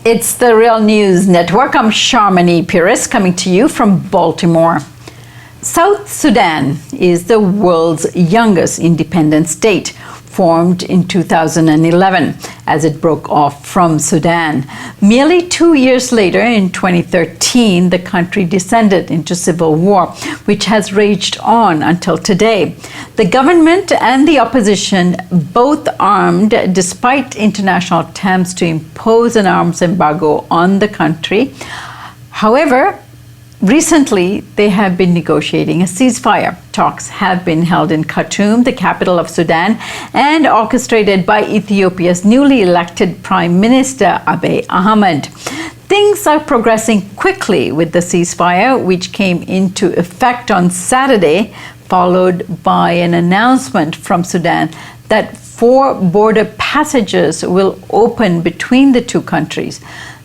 It's the Real News Network. I'm Sharmini Pires coming to you from Baltimore. South Sudan is the world's youngest independent state, formed in 2011 as it broke off from Sudan. Merely 2 years later, in 2013, the country descended into civil war, which has raged on until today. The government and the opposition, both armed, despite international attempts to impose an arms embargo on the country. However, recently, they have been negotiating a ceasefire. Talks have been held in Khartoum, the capital of Sudan, and orchestrated by Ethiopia's newly elected Prime Minister Abiy Ahmed. Things are progressing quickly with the ceasefire, which came into effect on Saturday, followed by an announcement from Sudan that 4 border passages will open between the two countries.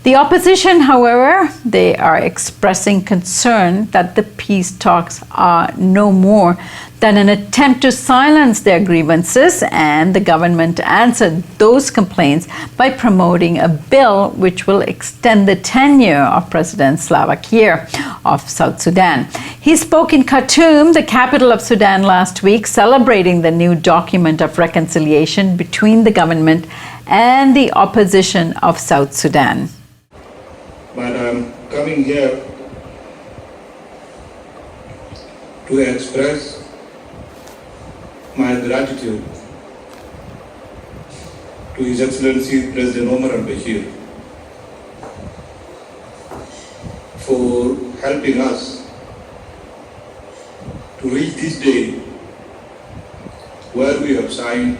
The opposition, however, they are expressing concern that the peace talks are no more than an attempt to silence their grievances, and the government answered those complaints by promoting a bill which will extend the tenure of President Salva Kiir of South Sudan. He spoke in Khartoum, the capital of Sudan, last week, celebrating the new document of reconciliation between the government and the opposition of South Sudan. But I'm coming here to express my gratitude to His Excellency President Omar al-Bashir for helping us to reach this day where we have signed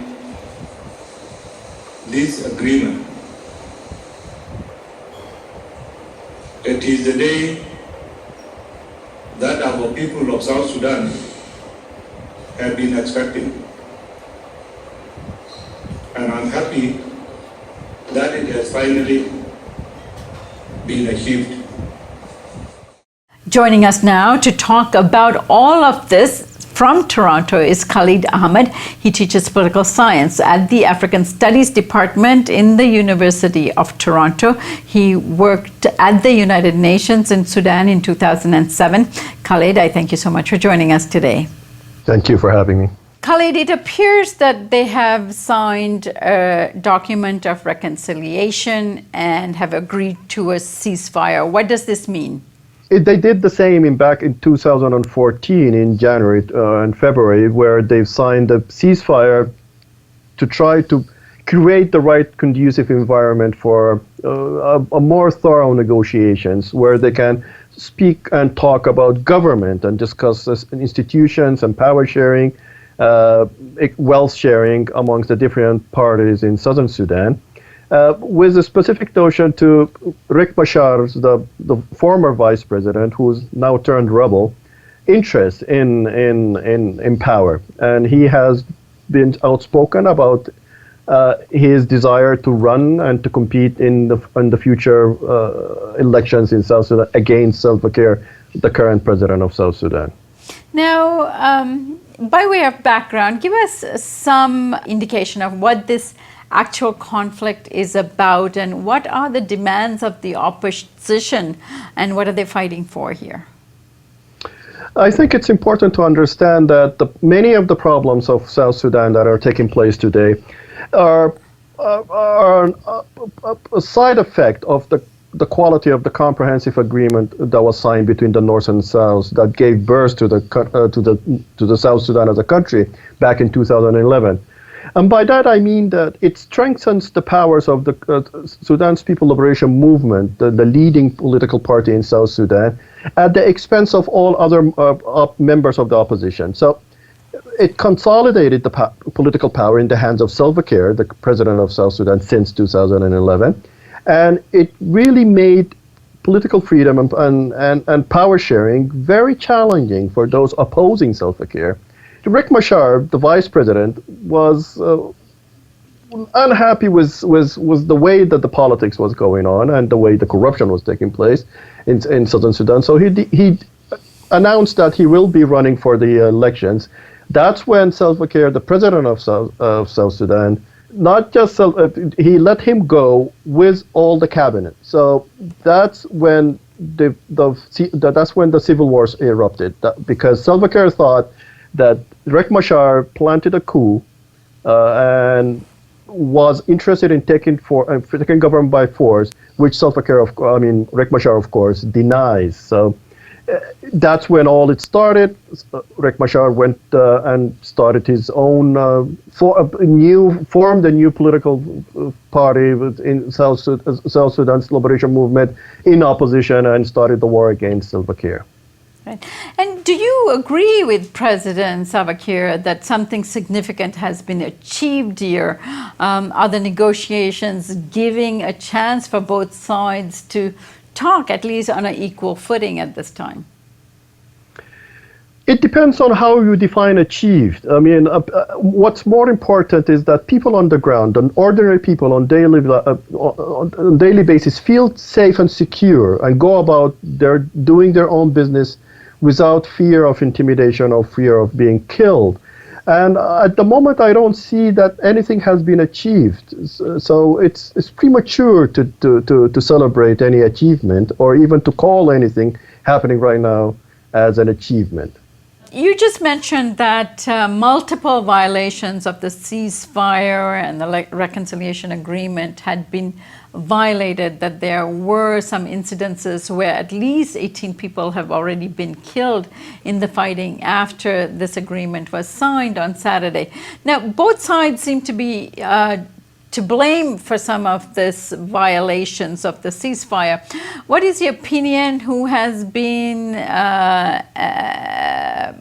this agreement. It is the day that our people of South Sudan have been expecting. And I'm happy that it has finally been achieved. Joining us now to talk about all of this from Toronto is Khalid Ahmed. He teaches political science at the African Studies Department in the University of Toronto. He worked at the United Nations in Sudan in 2007. Khalid, I thank you so much for joining us today. Thank you for having me. Khalid, it appears that they have signed a document of reconciliation and have agreed to a ceasefire. What does this mean? They did the same back in 2014 in January and February, where they've signed a ceasefire to try to create the right conducive environment for a more thorough negotiations where they can speak and talk about government and discuss institutions and power sharing, wealth sharing amongst the different parties in southern Sudan. With a specific notion to Riek Machar's, the former vice president, who's now turned rebel, interest in power. And he has been outspoken about his desire to run and to compete in the future elections in South Sudan against Salva Kiir, the current president of South Sudan. Now, by way of background, give us some indication of what this actual conflict is about and what are the demands of the opposition and what are they fighting for here? I think it's important to understand that many of the problems of South Sudan that are taking place today are a side effect of the quality of the comprehensive agreement that was signed between the North and South that gave birth to the South Sudan as a country back in 2011. And by that I mean that it strengthens the powers of the Sudan's People Liberation Movement, the leading political party in South Sudan, at the expense of all other members of the opposition. So it consolidated the political power in the hands of Salva Kiir, the president of South Sudan since 2011, and it really made political freedom and power sharing very challenging for those opposing Salva Kiir. Riek Machar, the vice president, was unhappy with the way that the politics was going on and the way the corruption was taking place in southern Sudan. So he announced that he will be running for the elections. That's when Salva Kiir, the president of South Sudan, not just he let him go with all the cabinet. So that's when that's when the civil wars erupted, because Salva Kiir thought that Riek Machar planted a coup and was interested in taking government by force, which Riek Machar, of course, denies. So that's when all it started. Riek Machar went and started his own, formed a new political party in South Sudan's liberation movement in opposition, and started the war against Salva Kiir. Right. And do you agree with President Salva Kiir that something significant has been achieved here? Are the negotiations giving a chance for both sides to talk at least on an equal footing at this time? It depends on how you define achieved. I mean, what's more important is that people on the ground, and ordinary people on daily basis, feel safe and secure and go about doing their own business without fear of intimidation or fear of being killed. And at the moment, I don't see that anything has been achieved. So it's premature to celebrate any achievement, or even to call anything happening right now as an achievement. You just mentioned that multiple violations of the ceasefire and the reconciliation agreement had been violated, that there were some incidences where at least 18 people have already been killed in the fighting after this agreement was signed on Saturday. Now, both sides seem to be to blame for some of this violations of the ceasefire. What is your opinion? Who has been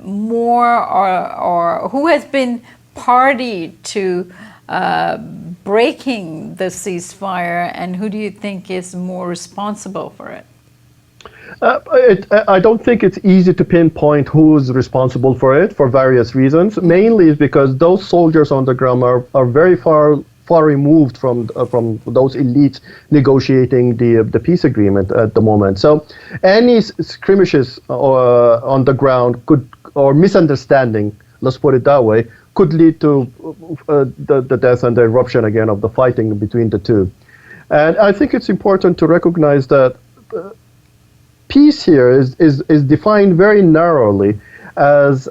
or who has been party to breaking the ceasefire, and who do you think is more responsible for it? I don't think it's easy to pinpoint who's responsible for it, for various reasons. Mainly is because those soldiers on the ground are very far removed from those elites negotiating the peace agreement at the moment. So any skirmishes on the ground or misunderstanding, let's put it that way, could lead to the death and the eruption again of the fighting between the two. And I think it's important to recognize that peace here is defined very narrowly as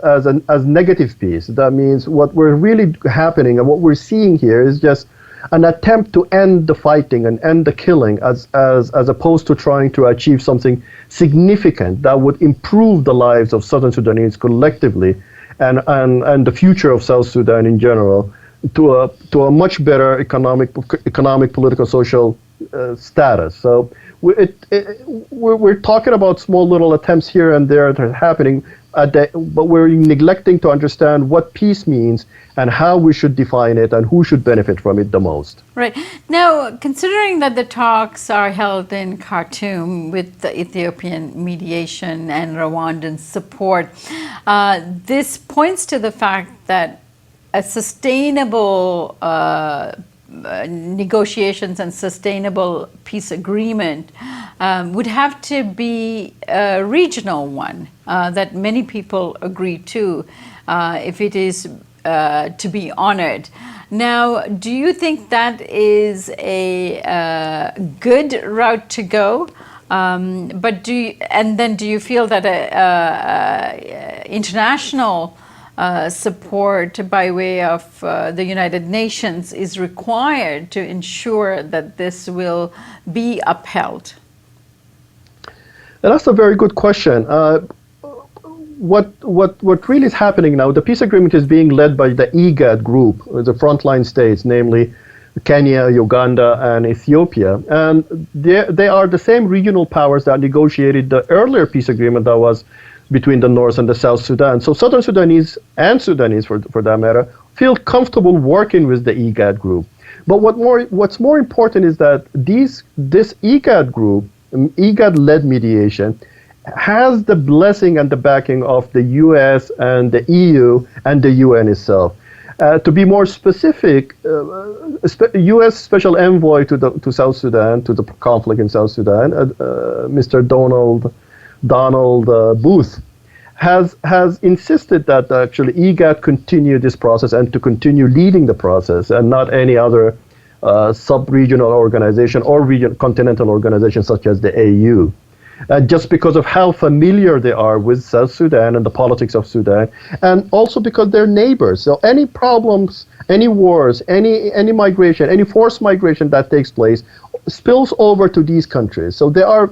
negative peace. That means what we're really happening and what we're seeing here is just an attempt to end the fighting and end the killing, as opposed to trying to achieve something significant that would improve the lives of Southern Sudanese collectively, and the future of South Sudan in general, to a much better economic, political, social status. So we're talking about small little attempts here and there that are happening, but we're neglecting to understand what peace means and how we should define it and who should benefit from it the most. Right. Now, considering that the talks are held in Khartoum with the Ethiopian mediation and Rwandan support, this points to the fact that a sustainable negotiations and sustainable peace agreement would have to be a regional one that many people agree to if it is to be honored. Now, do you think that is a good route to go? But do you feel that international support by way of the United Nations is required to ensure that this will be upheld? And that's a very good question. What really is happening now, the peace agreement is being led by the IGAD group, the frontline states, namely Kenya, Uganda, and Ethiopia. And they are the same regional powers that negotiated the earlier peace agreement that was between the North and the South Sudan. So Southern Sudanese, and Sudanese for that matter, feel comfortable working with the IGAD group. But what's more important is that this IGAD group, IGAD-led mediation, has the blessing and the backing of the US and the EU and the UN itself. To be more specific, U.S. Special Envoy to South Sudan, to the conflict in South Sudan, Mr. Donald Booth, has insisted that actually IGAD continue this process and to continue leading the process and not any other sub-regional organization or continental organization such as the AU. Just because of how familiar they are with South Sudan and the politics of Sudan, and also because they're neighbors. So any problems, any wars, any migration, any forced migration that takes place spills over to these countries. So they are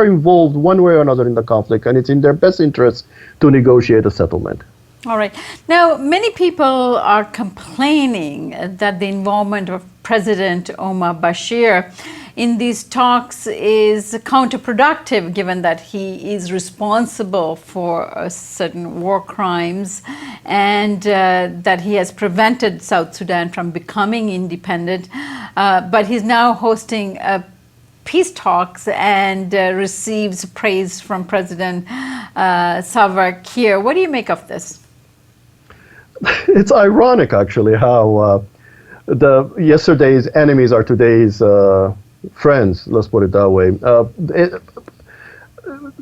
involved one way or another in the conflict, and it's in their best interest to negotiate a settlement. All right. Now, many people are complaining that the involvement of President Omar Bashir in these talks is counterproductive, given that he is responsible for certain war crimes and that he has prevented South Sudan from becoming independent. But he's now hosting peace talks and receives praise from President Salva Kiir. What do you make of this? It's ironic, actually, how yesterday's enemies are today's friends, let's put it that way.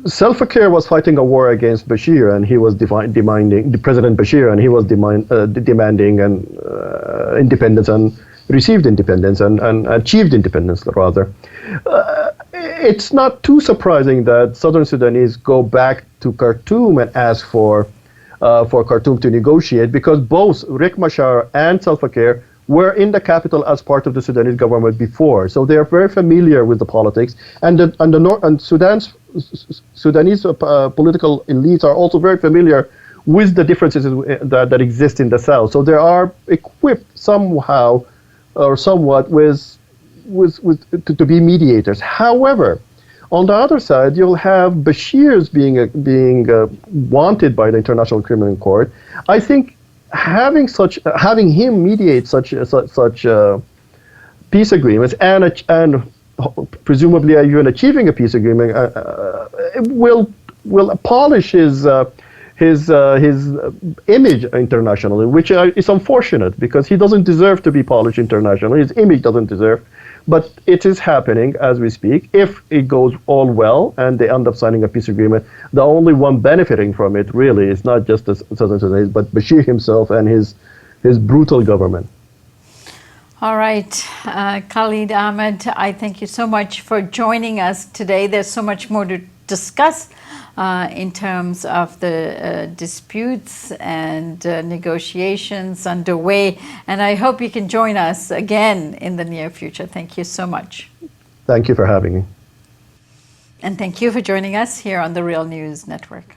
Salva Kiir was fighting a war against Bashir, and he was demanding President Bashir, and he was demanding independence and received independence and achieved independence, rather. It's not too surprising that Southern Sudanese go back to Khartoum and ask for Khartoum to negotiate, because both Riek Machar and Salva Kiir were in the capital as part of the Sudanese government before, so they are very familiar with the politics. And Sudanese political elites are also very familiar with the differences that exist in the south. So they are equipped somehow or somewhat to be mediators. However, on the other side, you'll have Bashir's being wanted by the International Criminal Court. I think having him mediate such peace agreements and presumably even achieving a peace agreement will polish his image internationally, which is unfortunate because he doesn't deserve to be polished internationally. His image doesn't deserve. But it is happening as we speak. If it goes all well and they end up signing a peace agreement, the only one benefiting from it really is not just the Southern Sudanese, but Bashir himself and his brutal government. All right, Khalid Ahmed, I thank you so much for joining us today. There's so much more to discuss in terms of the disputes and negotiations underway. And I hope you can join us again in the near future. Thank you so much. Thank you for having me. And thank you for joining us here on the Real News Network.